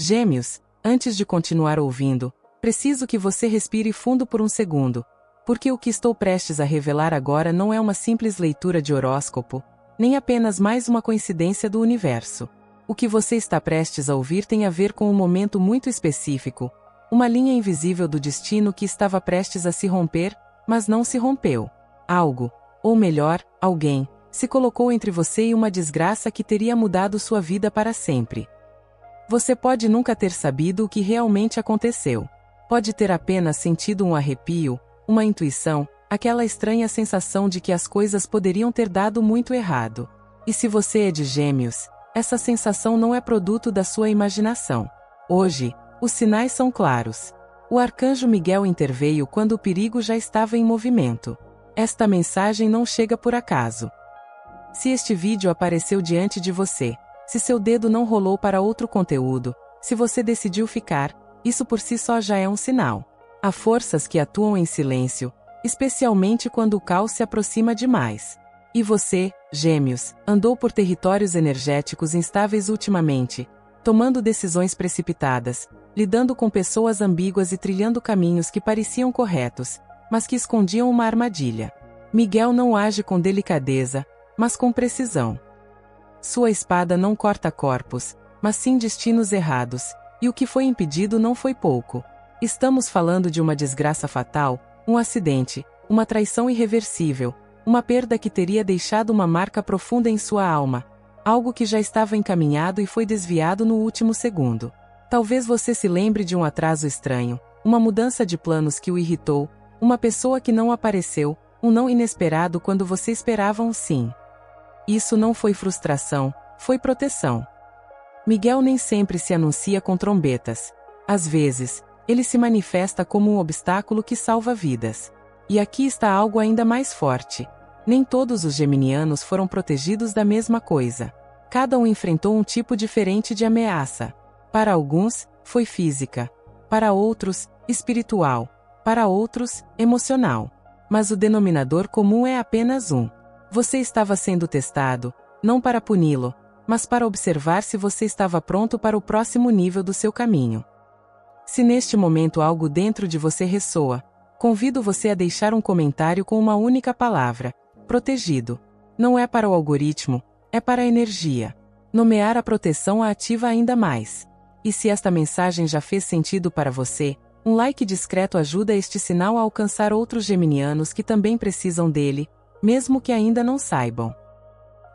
Gêmeos, antes de continuar ouvindo, preciso que você respire fundo por um segundo, porque o que estou prestes a revelar agora não é uma simples leitura de horóscopo, nem apenas mais uma coincidência do universo. O que você está prestes a ouvir tem a ver com um momento muito específico, uma linha invisível do destino que estava prestes a se romper, mas não se rompeu. Algo, ou melhor, alguém, se colocou entre você e uma desgraça que teria mudado sua vida para sempre. Você pode nunca ter sabido o que realmente aconteceu. Pode ter apenas sentido um arrepio, uma intuição, aquela estranha sensação de que as coisas poderiam ter dado muito errado. E se você é de Gêmeos, essa sensação não é produto da sua imaginação. Hoje, os sinais são claros. O arcanjo Miguel interveio quando o perigo já estava em movimento. Esta mensagem não chega por acaso. Se este vídeo apareceu diante de você, se seu dedo não rolou para outro conteúdo, se você decidiu ficar, isso por si só já é um sinal. Há forças que atuam em silêncio, especialmente quando o caos se aproxima demais. E você, Gêmeos, andou por territórios energéticos instáveis ultimamente, tomando decisões precipitadas, lidando com pessoas ambíguas e trilhando caminhos que pareciam corretos, mas que escondiam uma armadilha. Miguel não age com delicadeza, mas com precisão. Sua espada não corta corpos, mas sim destinos errados, e o que foi impedido não foi pouco. Estamos falando de uma desgraça fatal, um acidente, uma traição irreversível, uma perda que teria deixado uma marca profunda em sua alma, algo que já estava encaminhado e foi desviado no último segundo. Talvez você se lembre de um atraso estranho, uma mudança de planos que o irritou, uma pessoa que não apareceu, um não inesperado quando você esperava um sim. Isso não foi frustração, foi proteção. Miguel nem sempre se anuncia com trombetas. Às vezes, ele se manifesta como um obstáculo que salva vidas. E aqui está algo ainda mais forte. Nem todos os geminianos foram protegidos da mesma coisa. Cada um enfrentou um tipo diferente de ameaça. Para alguns, foi física. Para outros, espiritual. Para outros, emocional. Mas o denominador comum é apenas um. Você estava sendo testado, não para puni-lo, mas para observar se você estava pronto para o próximo nível do seu caminho. Se neste momento algo dentro de você ressoa, convido você a deixar um comentário com uma única palavra: protegido. Não é para o algoritmo, é para a energia. Nomear a proteção a ativa ainda mais. E se esta mensagem já fez sentido para você, um like discreto ajuda este sinal a alcançar outros geminianos que também precisam dele, mesmo que ainda não saibam.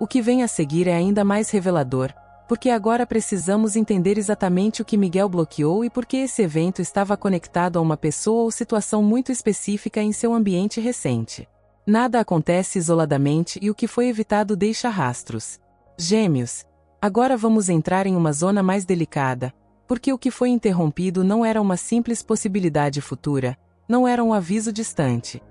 O que vem a seguir é ainda mais revelador, porque agora precisamos entender exatamente o que Miguel bloqueou e por que esse evento estava conectado a uma pessoa ou situação muito específica em seu ambiente recente. Nada acontece isoladamente e o que foi evitado deixa rastros. Gêmeos, agora vamos entrar em uma zona mais delicada, porque o que foi interrompido não era uma simples possibilidade futura, não era um aviso distante.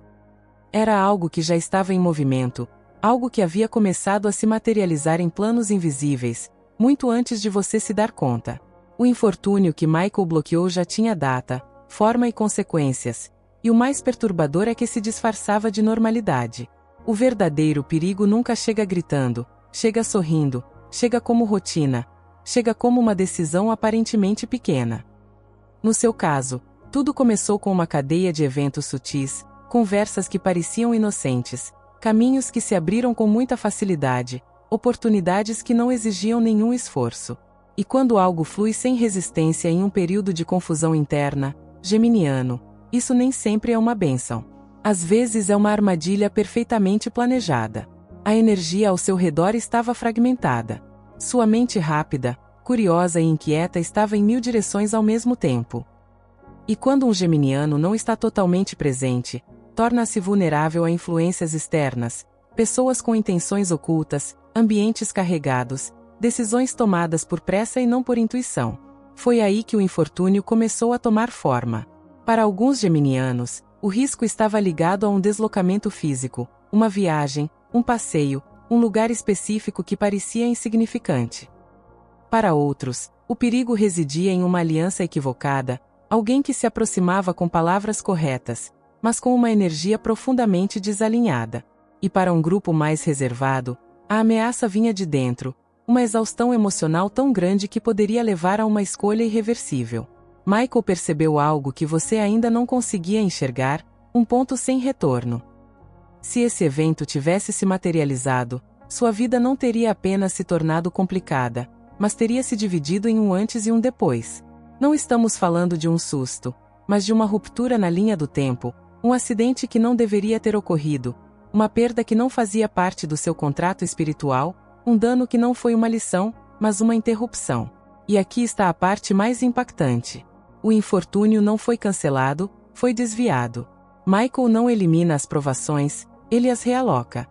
Era algo que já estava em movimento, algo que havia começado a se materializar em planos invisíveis, muito antes de você se dar conta. O infortúnio que Michael bloqueou já tinha data, forma e consequências, e o mais perturbador é que se disfarçava de normalidade. O verdadeiro perigo nunca chega gritando, chega sorrindo, chega como rotina, chega como uma decisão aparentemente pequena. No seu caso, tudo começou com uma cadeia de eventos sutis, conversas que pareciam inocentes, caminhos que se abriram com muita facilidade, oportunidades que não exigiam nenhum esforço. E quando algo flui sem resistência em um período de confusão interna, geminiano, isso nem sempre é uma bênção. Às vezes é uma armadilha perfeitamente planejada. A energia ao seu redor estava fragmentada. Sua mente rápida, curiosa e inquieta estava em 1000 direções ao mesmo tempo. E quando um geminiano não está totalmente presente, torna-se vulnerável a influências externas, pessoas com intenções ocultas, ambientes carregados, decisões tomadas por pressa e não por intuição. Foi aí que o infortúnio começou a tomar forma. Para alguns geminianos, o risco estava ligado a um deslocamento físico, uma viagem, um passeio, um lugar específico que parecia insignificante. Para outros, o perigo residia em uma aliança equivocada, alguém que se aproximava com palavras corretas, mas com uma energia profundamente desalinhada. E para um grupo mais reservado, a ameaça vinha de dentro, uma exaustão emocional tão grande que poderia levar a uma escolha irreversível. Michael percebeu algo que você ainda não conseguia enxergar, um ponto sem retorno. Se esse evento tivesse se materializado, sua vida não teria apenas se tornado complicada, mas teria se dividido em um antes e um depois. Não estamos falando de um susto, mas de uma ruptura na linha do tempo, um acidente que não deveria ter ocorrido, uma perda que não fazia parte do seu contrato espiritual, um dano que não foi uma lição, mas uma interrupção. E aqui está a parte mais impactante. O infortúnio não foi cancelado, foi desviado. Michael não elimina as provações, ele as realoca.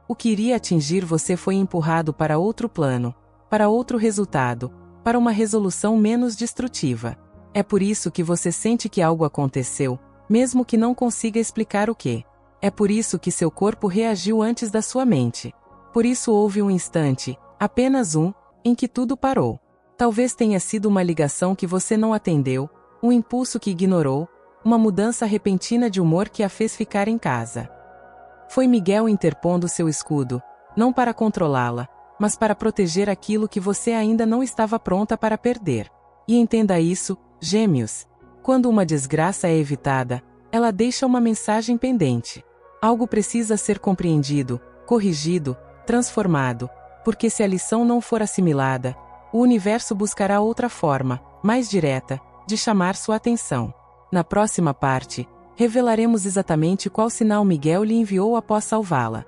O que iria atingir você foi empurrado para outro plano, para outro resultado, para uma resolução menos destrutiva. É por isso que você sente que algo aconteceu, mesmo que não consiga explicar o que. É por isso que seu corpo reagiu antes da sua mente. Por isso houve um instante, apenas um, em que tudo parou. Talvez tenha sido uma ligação que você não atendeu, um impulso que ignorou, uma mudança repentina de humor que a fez ficar em casa. Foi Miguel interpondo seu escudo, não para controlá-la, mas para proteger aquilo que você ainda não estava pronta para perder. E entenda isso, Gêmeos. Quando uma desgraça é evitada, ela deixa uma mensagem pendente. Algo precisa ser compreendido, corrigido, transformado, porque se a lição não for assimilada, o universo buscará outra forma, mais direta, de chamar sua atenção. Na próxima parte, revelaremos exatamente qual sinal Miguel lhe enviou após salvá-la.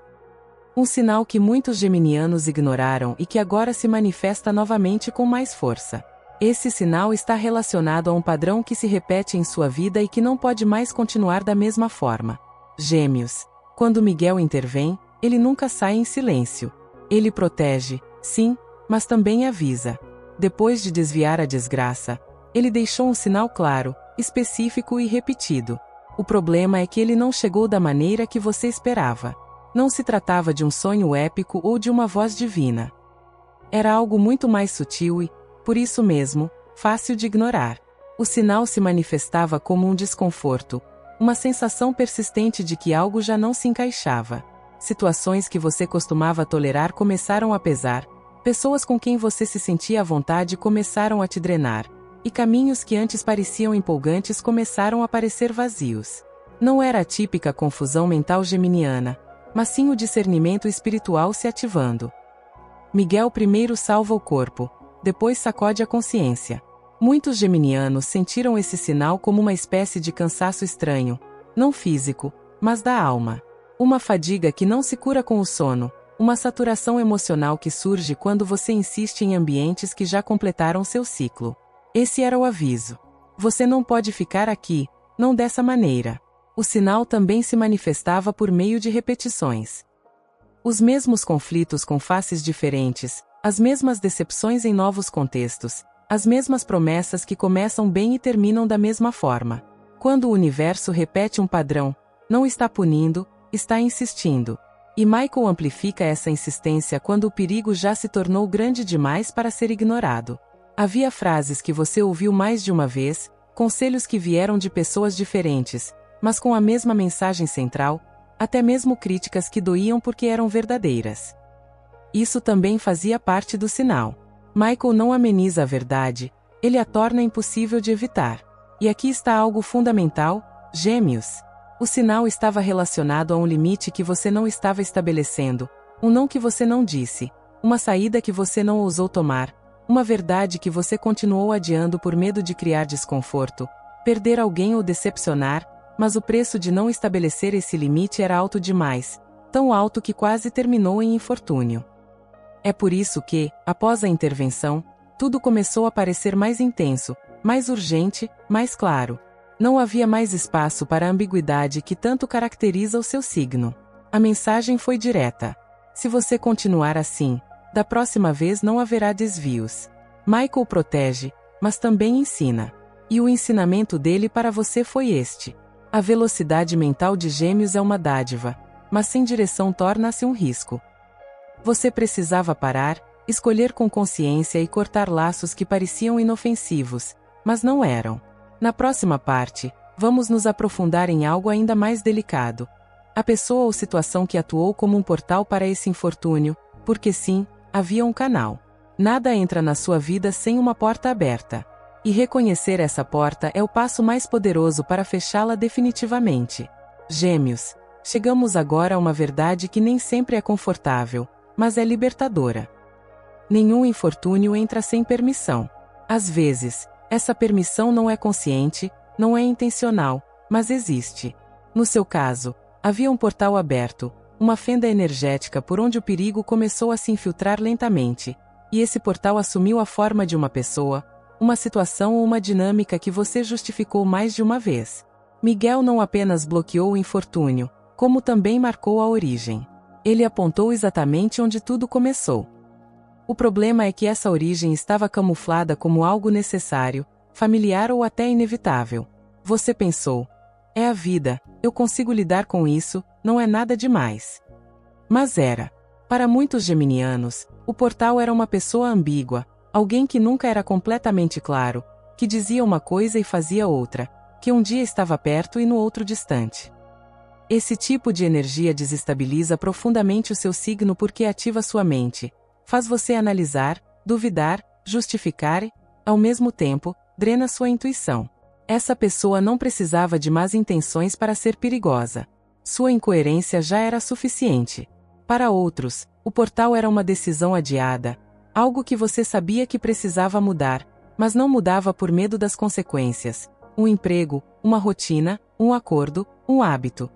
Um sinal que muitos geminianos ignoraram e que agora se manifesta novamente com mais força. Esse sinal está relacionado a um padrão que se repete em sua vida e que não pode mais continuar da mesma forma. Gêmeos. Quando Miguel intervém, ele nunca sai em silêncio. Ele protege, sim, mas também avisa. Depois de desviar a desgraça, ele deixou um sinal claro, específico e repetido. O problema é que ele não chegou da maneira que você esperava. Não se tratava de um sonho épico ou de uma voz divina. Era algo muito mais sutil e, por isso mesmo, fácil de ignorar. O sinal se manifestava como um desconforto, uma sensação persistente de que algo já não se encaixava. Situações que você costumava tolerar começaram a pesar, pessoas com quem você se sentia à vontade começaram a te drenar, e caminhos que antes pareciam empolgantes começaram a parecer vazios. Não era a típica confusão mental geminiana, mas sim o discernimento espiritual se ativando. Miguel primeiro salva o corpo, depois sacode a consciência. Muitos geminianos sentiram esse sinal como uma espécie de cansaço estranho, não físico, mas da alma. Uma fadiga que não se cura com o sono, uma saturação emocional que surge quando você insiste em ambientes que já completaram seu ciclo. Esse era o aviso. Você não pode ficar aqui, não dessa maneira. O sinal também se manifestava por meio de repetições. Os mesmos conflitos com faces diferentes, as mesmas decepções em novos contextos, as mesmas promessas que começam bem e terminam da mesma forma. Quando o universo repete um padrão, não está punindo, está insistindo. E Michael amplifica essa insistência quando o perigo já se tornou grande demais para ser ignorado. Havia frases que você ouviu mais de uma vez, conselhos que vieram de pessoas diferentes, mas com a mesma mensagem central, até mesmo críticas que doíam porque eram verdadeiras. Isso também fazia parte do sinal. Michael não ameniza a verdade, ele a torna impossível de evitar. E aqui está algo fundamental, Gêmeos. O sinal estava relacionado a um limite que você não estava estabelecendo, um não que você não disse, uma saída que você não ousou tomar, uma verdade que você continuou adiando por medo de criar desconforto, perder alguém ou decepcionar, mas o preço de não estabelecer esse limite era alto demais, tão alto que quase terminou em infortúnio. É por isso que, após a intervenção, tudo começou a parecer mais intenso, mais urgente, mais claro. Não havia mais espaço para a ambiguidade que tanto caracteriza o seu signo. A mensagem foi direta. Se você continuar assim, da próxima vez não haverá desvios. Michael protege, mas também ensina. E o ensinamento dele para você foi este. A velocidade mental de Gêmeos é uma dádiva, mas sem direção torna-se um risco. Você precisava parar, escolher com consciência e cortar laços que pareciam inofensivos, mas não eram. Na próxima parte, vamos nos aprofundar em algo ainda mais delicado. A pessoa ou situação que atuou como um portal para esse infortúnio, porque sim, havia um canal. Nada entra na sua vida sem uma porta aberta. E reconhecer essa porta é o passo mais poderoso para fechá-la definitivamente. Gêmeos, chegamos agora a uma verdade que nem sempre é confortável, mas é libertadora. Nenhum infortúnio entra sem permissão. Às vezes, essa permissão não é consciente, não é intencional, mas existe. No seu caso, havia um portal aberto, uma fenda energética por onde o perigo começou a se infiltrar lentamente, e esse portal assumiu a forma de uma pessoa, uma situação ou uma dinâmica que você justificou mais de uma vez. Miguel não apenas bloqueou o infortúnio, como também marcou a origem. Ele apontou exatamente onde tudo começou. O problema é que essa origem estava camuflada como algo necessário, familiar ou até inevitável. Você pensou: é a vida, eu consigo lidar com isso, não é nada demais. Mas era. Para muitos geminianos, o portal era uma pessoa ambígua, alguém que nunca era completamente claro, que dizia uma coisa e fazia outra, que um dia estava perto e no outro distante. Esse tipo de energia desestabiliza profundamente o seu signo porque ativa sua mente, faz você analisar, duvidar, justificar e, ao mesmo tempo, drena sua intuição. Essa pessoa não precisava de más intenções para ser perigosa. Sua incoerência já era suficiente. Para outros, o portal era uma decisão adiada, algo que você sabia que precisava mudar, mas não mudava por medo das consequências. Um emprego, uma rotina, um acordo, um hábito.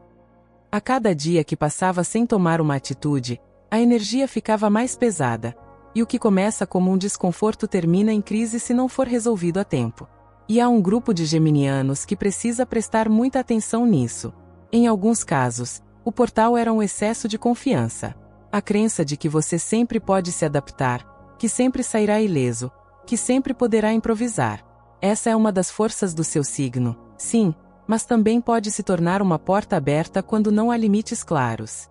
A cada dia que passava sem tomar uma atitude, a energia ficava mais pesada, e o que começa como um desconforto termina em crise se não for resolvido a tempo. E há um grupo de geminianos que precisa prestar muita atenção nisso. Em alguns casos, o portal era um excesso de confiança. A crença de que você sempre pode se adaptar, que sempre sairá ileso, que sempre poderá improvisar. Essa é uma das forças do seu signo, sim, mas também pode se tornar uma porta aberta quando não há limites claros.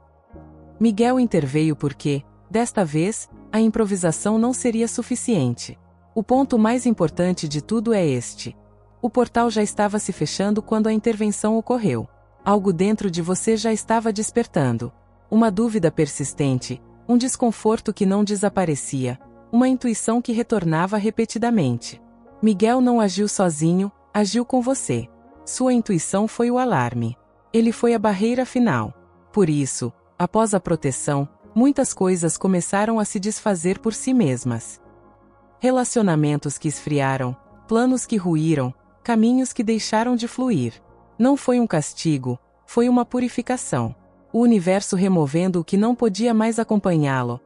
Miguel interveio porque, desta vez, a improvisação não seria suficiente. O ponto mais importante de tudo é este. O portal já estava se fechando quando a intervenção ocorreu. Algo dentro de você já estava despertando. Uma dúvida persistente, um desconforto que não desaparecia, uma intuição que retornava repetidamente. Miguel não agiu sozinho, agiu com você. Sua intuição foi o alarme. Ele foi a barreira final. Por isso, após a proteção, muitas coisas começaram a se desfazer por si mesmas. Relacionamentos que esfriaram, planos que ruíram, caminhos que deixaram de fluir. Não foi um castigo, foi uma purificação. O universo removendo o que não podia mais acompanhá-lo,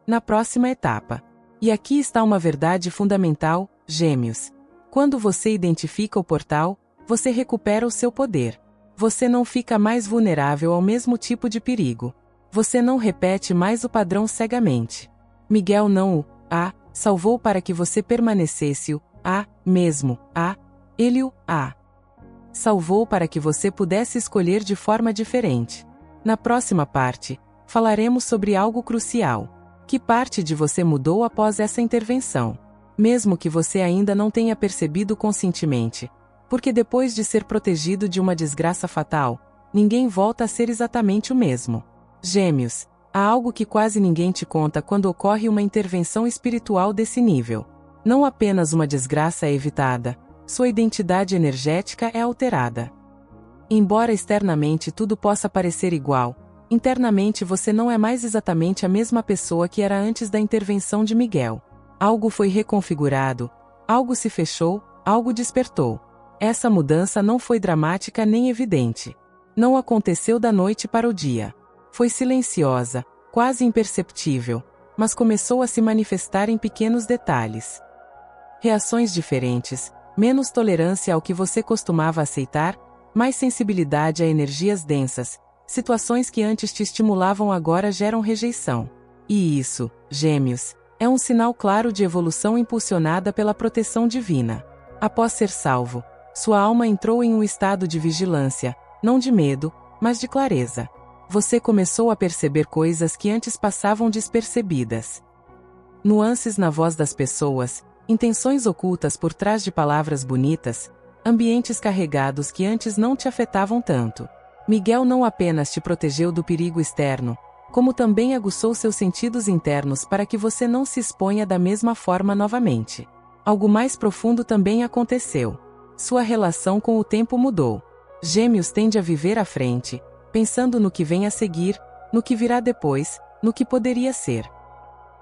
na próxima etapa. E aqui está uma verdade fundamental, Gêmeos. Quando você identifica o portal, você recupera o seu poder. Você não fica mais vulnerável ao mesmo tipo de perigo. Você não repete mais o padrão cegamente. Miguel não o salvou para que você permanecesse ele o salvou para que você pudesse escolher de forma diferente. Na próxima parte, falaremos sobre algo crucial. Que parte de você mudou após essa intervenção? Mesmo que você ainda não tenha percebido conscientemente. Porque depois de ser protegido de uma desgraça fatal, ninguém volta a ser exatamente o mesmo. Gêmeos, há algo que quase ninguém te conta quando ocorre uma intervenção espiritual desse nível. Não apenas uma desgraça é evitada, sua identidade energética é alterada. Embora externamente tudo possa parecer igual, internamente você não é mais exatamente a mesma pessoa que era antes da intervenção de Miguel. Algo foi reconfigurado, algo se fechou, algo despertou. Essa mudança não foi dramática nem evidente. Não aconteceu da noite para o dia. Foi silenciosa, quase imperceptível, mas começou a se manifestar em pequenos detalhes. Reações diferentes, menos tolerância ao que você costumava aceitar, mais sensibilidade a energias densas, situações que antes te estimulavam agora geram rejeição. E isso, Gêmeos, é um sinal claro de evolução impulsionada pela proteção divina. Após ser salvo, sua alma entrou em um estado de vigilância, não de medo, mas de clareza. Você começou a perceber coisas que antes passavam despercebidas. Nuances na voz das pessoas, intenções ocultas por trás de palavras bonitas, ambientes carregados que antes não te afetavam tanto. Miguel não apenas te protegeu do perigo externo, como também aguçou seus sentidos internos para que você não se exponha da mesma forma novamente. Algo mais profundo também aconteceu. Sua relação com o tempo mudou. Gêmeos tende a viver à frente, pensando no que vem a seguir, no que virá depois, no que poderia ser.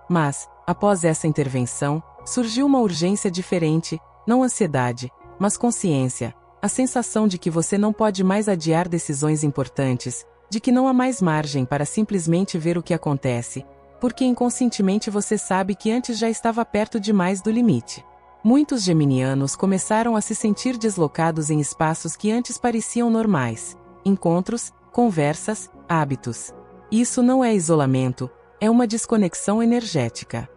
Mas, após essa intervenção, surgiu uma urgência diferente, não ansiedade, mas consciência, a sensação de que você não pode mais adiar decisões importantes, de que não há mais margem para simplesmente ver o que acontece, porque inconscientemente você sabe que antes já estava perto demais do limite. Muitos geminianos começaram a se sentir deslocados em espaços que antes pareciam normais, encontros, conversas, hábitos. Isso não é isolamento, é uma desconexão energética.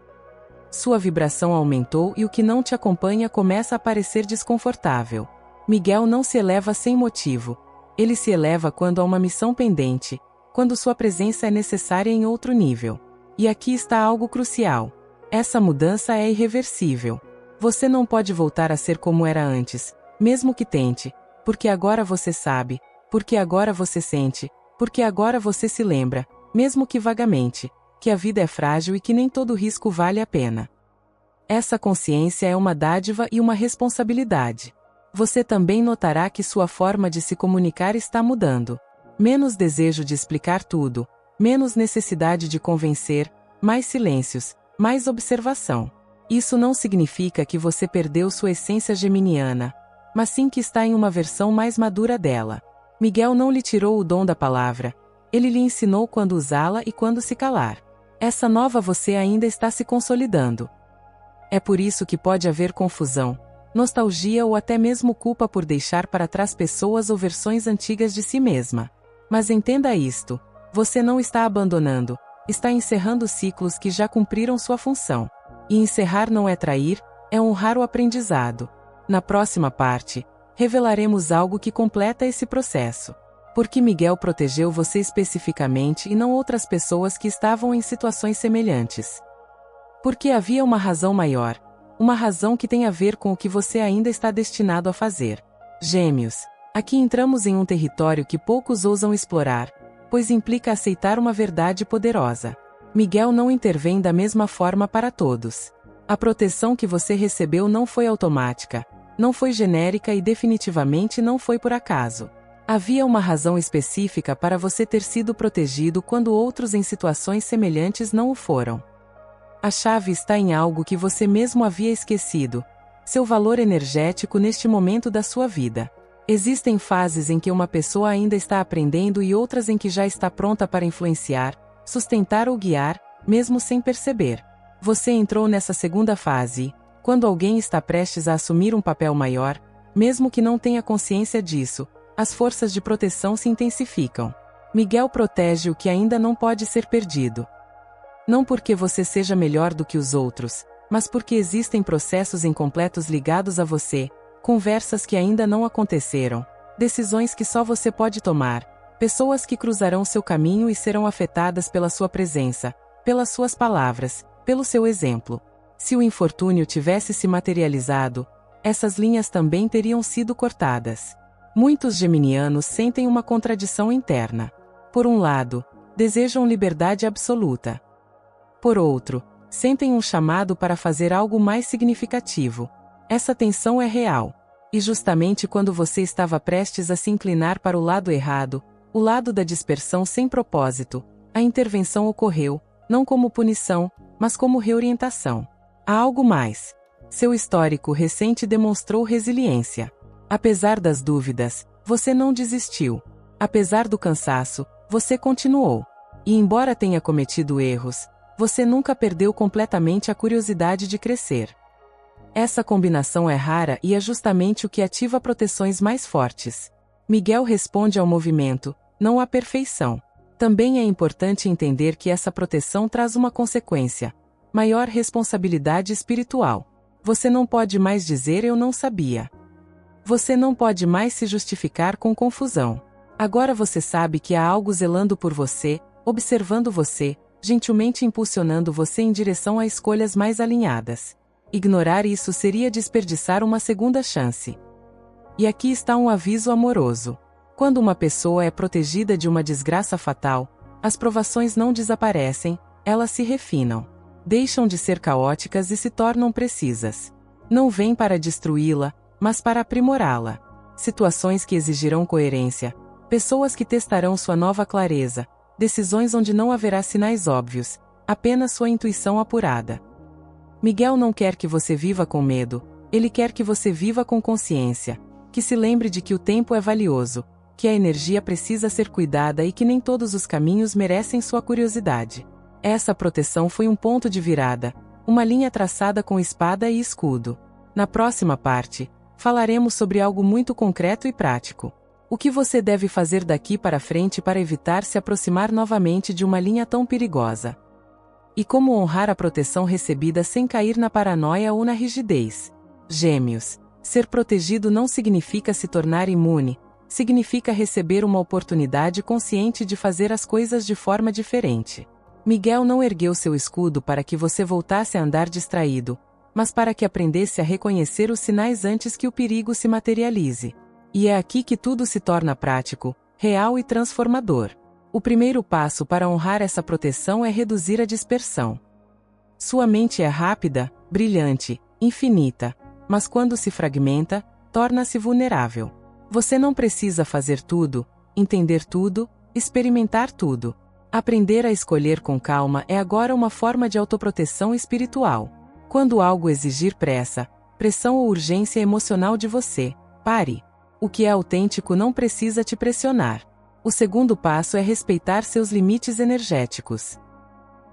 Sua vibração aumentou e o que não te acompanha começa a parecer desconfortável. Miguel não se eleva sem motivo. Ele se eleva quando há uma missão pendente, quando sua presença é necessária em outro nível. E aqui está algo crucial. Essa mudança é irreversível. Você não pode voltar a ser como era antes, mesmo que tente, porque agora você sabe, porque agora você sente, porque agora você se lembra, mesmo que vagamente, que a vida é frágil e que nem todo risco vale a pena. Essa consciência é uma dádiva e uma responsabilidade. Você também notará que sua forma de se comunicar está mudando. Menos desejo de explicar tudo, menos necessidade de convencer, mais silêncios, mais observação. Isso não significa que você perdeu sua essência geminiana, mas sim que está em uma versão mais madura dela. Miguel não lhe tirou o dom da palavra, ele lhe ensinou quando usá-la e quando se calar. Essa nova você ainda está se consolidando. É por isso que pode haver confusão, nostalgia ou até mesmo culpa por deixar para trás pessoas ou versões antigas de si mesma. Mas entenda isto, você não está abandonando, está encerrando ciclos que já cumpriram sua função. E encerrar não é trair, é honrar o aprendizado. Na próxima parte, revelaremos algo que completa esse processo. Porque Miguel protegeu você especificamente e não outras pessoas que estavam em situações semelhantes. Porque havia uma razão maior, uma razão que tem a ver com o que você ainda está destinado a fazer. Gêmeos, aqui entramos em um território que poucos ousam explorar, pois implica aceitar uma verdade poderosa. Miguel não intervém da mesma forma para todos. A proteção que você recebeu não foi automática, não foi genérica e definitivamente não foi por acaso. Havia uma razão específica para você ter sido protegido quando outros em situações semelhantes não o foram. A chave está em algo que você mesmo havia esquecido, seu valor energético neste momento da sua vida. Existem fases em que uma pessoa ainda está aprendendo e outras em que já está pronta para influenciar, sustentar ou guiar, mesmo sem perceber. Você entrou nessa segunda fase, quando alguém está prestes a assumir um papel maior, mesmo que não tenha consciência disso, as forças de proteção se intensificam. Miguel protege o que ainda não pode ser perdido. Não porque você seja melhor do que os outros, mas porque existem processos incompletos ligados a você, conversas que ainda não aconteceram, decisões que só você pode tomar, pessoas que cruzarão seu caminho e serão afetadas pela sua presença, pelas suas palavras, pelo seu exemplo. Se o infortúnio tivesse se materializado, essas linhas também teriam sido cortadas. Muitos geminianos sentem uma contradição interna. Por um lado, desejam liberdade absoluta. Por outro, sentem um chamado para fazer algo mais significativo. Essa tensão é real. E justamente quando você estava prestes a se inclinar para o lado errado, o lado da dispersão sem propósito, a intervenção ocorreu, não como punição, mas como reorientação. Há algo mais. Seu histórico recente demonstrou resiliência. Apesar das dúvidas, você não desistiu. Apesar do cansaço, você continuou. E embora tenha cometido erros, você nunca perdeu completamente a curiosidade de crescer. Essa combinação é rara e é justamente o que ativa proteções mais fortes. Miguel responde ao movimento, não à perfeição. Também é importante entender que essa proteção traz uma consequência: maior responsabilidade espiritual. Você não pode mais dizer "eu não sabia". Você não pode mais se justificar com confusão. Agora você sabe que há algo zelando por você, observando você, gentilmente impulsionando você em direção a escolhas mais alinhadas. Ignorar isso seria desperdiçar uma segunda chance. E aqui está um aviso amoroso. Quando uma pessoa é protegida de uma desgraça fatal, As provações não desaparecem, elas se refinam. Deixam de ser caóticas e se tornam precisas. Não vêm para destruí-la, mas para aprimorá-la. Situações que exigirão coerência, pessoas que testarão sua nova clareza, decisões onde não haverá sinais óbvios, apenas sua intuição apurada. Miguel não quer que você viva com medo, ele quer que você viva com consciência, que se lembre de que o tempo é valioso, que a energia precisa ser cuidada e que nem todos os caminhos merecem sua curiosidade. Essa proteção foi um ponto de virada, uma linha traçada com espada e escudo. Na próxima parte, falaremos sobre algo muito concreto e prático. O que você deve fazer daqui para frente para evitar se aproximar novamente de uma linha tão perigosa? E como honrar a proteção recebida sem cair na paranoia ou na rigidez? Gêmeos. Ser protegido não significa se tornar imune, significa receber uma oportunidade consciente de fazer as coisas de forma diferente. Miguel não ergueu seu escudo para que você voltasse a andar distraído, mas para que aprendesse a reconhecer os sinais antes que o perigo se materialize. E é aqui que tudo se torna prático, real e transformador. O primeiro passo para honrar essa proteção é reduzir a dispersão. Sua mente é rápida, brilhante, infinita, mas quando se fragmenta, torna-se vulnerável. Você não precisa fazer tudo, entender tudo, experimentar tudo. Aprender a escolher com calma é agora uma forma de autoproteção espiritual. Quando algo exigir pressa, pressão ou urgência emocional de você, pare. O que é autêntico não precisa te pressionar. O segundo passo é respeitar seus limites energéticos.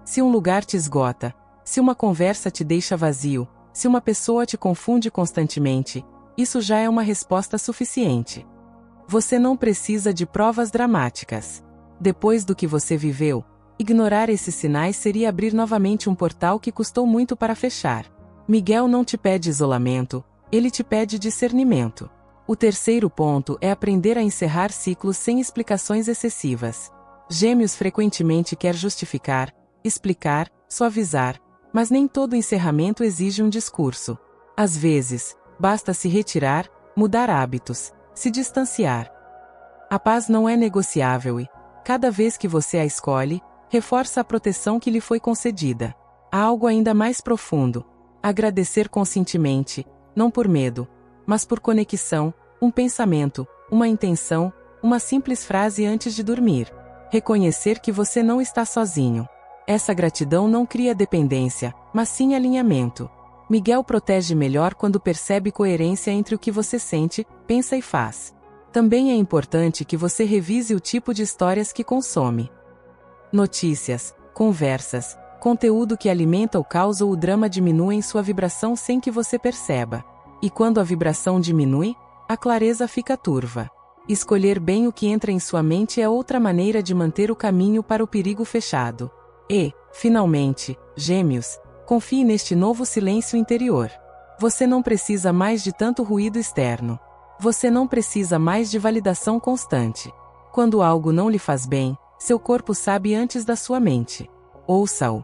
Se um lugar te esgota, se uma conversa te deixa vazio, se uma pessoa te confunde constantemente, isso já é uma resposta suficiente. Você não precisa de provas dramáticas. Depois do que você viveu, ignorar esses sinais seria abrir novamente um portal que custou muito para fechar. Miguel não te pede isolamento, ele te pede discernimento. O terceiro ponto é aprender a encerrar ciclos sem explicações excessivas. Gêmeos frequentemente quer justificar, explicar, suavizar, mas nem todo encerramento exige um discurso. Às vezes, basta se retirar, mudar hábitos, se distanciar. A paz não é negociável e, cada vez que você a escolhe, reforça a proteção que lhe foi concedida. Há algo ainda mais profundo. Agradecer conscientemente, não por medo, mas por conexão, um pensamento, uma intenção, uma simples frase antes de dormir. Reconhecer que você não está sozinho. Essa gratidão não cria dependência, mas sim alinhamento. Miguel protege melhor quando percebe coerência entre o que você sente, pensa e faz. Também é importante que você revise o tipo de histórias que consome. Notícias, conversas, conteúdo que alimenta o caos ou o drama diminuem sua vibração sem que você perceba. E quando a vibração diminui, a clareza fica turva. Escolher bem o que entra em sua mente é outra maneira de manter o caminho para o perigo fechado. E, finalmente, Gêmeos, confie neste novo silêncio interior. Você não precisa mais de tanto ruído externo. Você não precisa mais de validação constante. Quando algo não lhe faz bem, seu corpo sabe antes da sua mente. Ouça-o.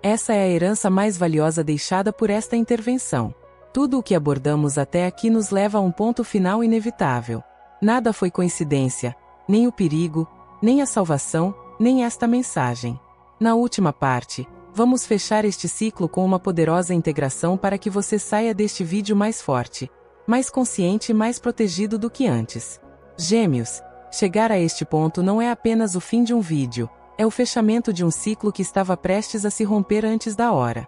Essa é a herança mais valiosa deixada por esta intervenção. Tudo o que abordamos até aqui nos leva a um ponto final inevitável. Nada foi coincidência, nem o perigo, nem a salvação, nem esta mensagem. Na última parte, vamos fechar este ciclo com uma poderosa integração para que você saia deste vídeo mais forte, mais consciente e mais protegido do que antes. Gêmeos, chegar a este ponto não é apenas o fim de um vídeo, é o fechamento de um ciclo que estava prestes a se romper antes da hora.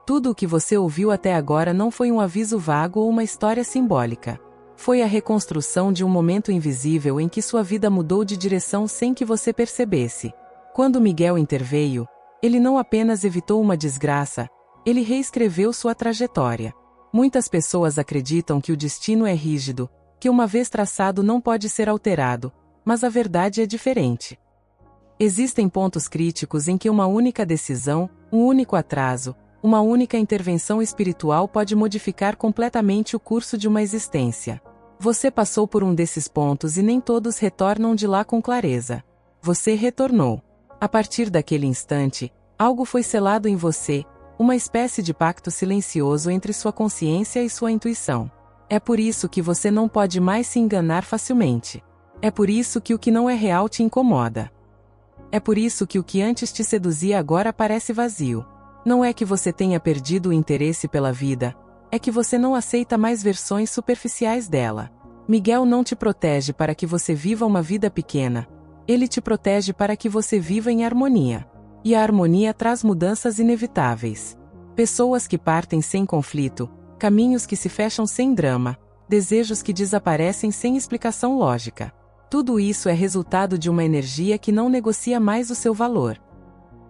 Tudo o que você ouviu até agora não foi um aviso vago ou uma história simbólica. Foi a reconstrução de um momento invisível em que sua vida mudou de direção sem que você percebesse. Quando Miguel interveio, ele não apenas evitou uma desgraça, ele reescreveu sua trajetória. Muitas pessoas acreditam que o destino é rígido, que uma vez traçado não pode ser alterado, mas a verdade é diferente. Existem pontos críticos em que uma única decisão, um único atraso, uma única intervenção espiritual pode modificar completamente o curso de uma existência. Você passou por um desses pontos e nem todos retornam de lá com clareza. Você retornou. A partir daquele instante, algo foi selado em você, uma espécie de pacto silencioso entre sua consciência e sua intuição. É por isso que você não pode mais se enganar facilmente. É por isso que o que não é real te incomoda. É por isso que o que antes te seduzia agora parece vazio. Não é que você tenha perdido o interesse pela vida, é que você não aceita mais versões superficiais dela. Miguel não te protege para que você viva uma vida pequena. Ele te protege para que você viva em harmonia. E a harmonia traz mudanças inevitáveis. Pessoas que partem sem conflito, caminhos que se fecham sem drama, desejos que desaparecem sem explicação lógica. Tudo isso é resultado de uma energia que não negocia mais o seu valor.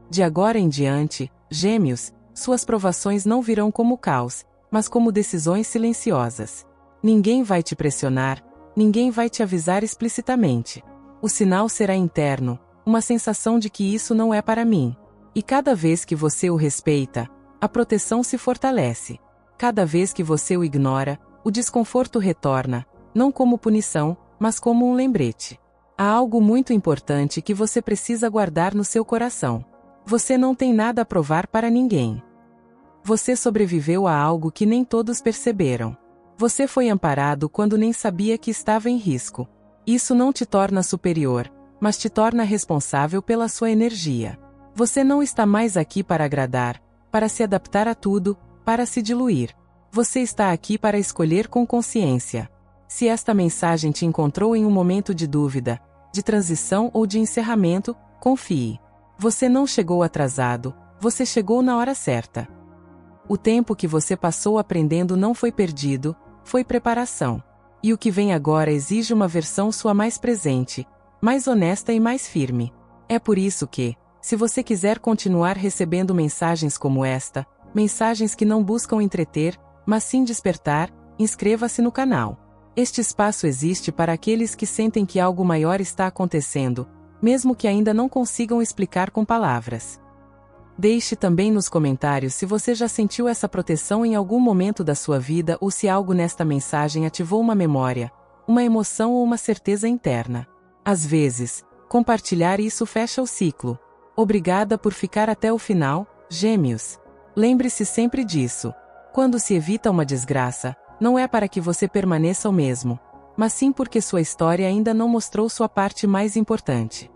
De agora em diante, Gêmeos, suas provações não virão como caos, mas como decisões silenciosas. Ninguém vai te pressionar, ninguém vai te avisar explicitamente. O sinal será interno, uma sensação de que isso não é para mim. E cada vez que você o respeita, a proteção se fortalece. Cada vez que você o ignora, o desconforto retorna, não como punição, mas como um lembrete. Há algo muito importante que você precisa guardar no seu coração. Você não tem nada a provar para ninguém. Você sobreviveu a algo que nem todos perceberam. Você foi amparado quando nem sabia que estava em risco. Isso não te torna superior, mas te torna responsável pela sua energia. Você não está mais aqui para agradar, para se adaptar a tudo, para se diluir. Você está aqui para escolher com consciência. Se esta mensagem te encontrou em um momento de dúvida, de transição ou de encerramento, confie. Você não chegou atrasado, você chegou na hora certa. O tempo que você passou aprendendo não foi perdido, foi preparação. E o que vem agora exige uma versão sua mais presente, mais honesta e mais firme. É por isso que, se você quiser continuar recebendo mensagens como esta, mensagens que não buscam entreter, mas sim despertar, inscreva-se no canal. Este espaço existe para aqueles que sentem que algo maior está acontecendo, mesmo que ainda não consigam explicar com palavras. Deixe também nos comentários se você já sentiu essa proteção em algum momento da sua vida ou se algo nesta mensagem ativou uma memória, uma emoção ou uma certeza interna. Às vezes, compartilhar isso fecha o ciclo. Obrigada por ficar até o final, Gêmeos. Lembre-se sempre disso. Quando se evita uma desgraça, não é para que você permaneça o mesmo, mas sim porque sua história ainda não mostrou sua parte mais importante.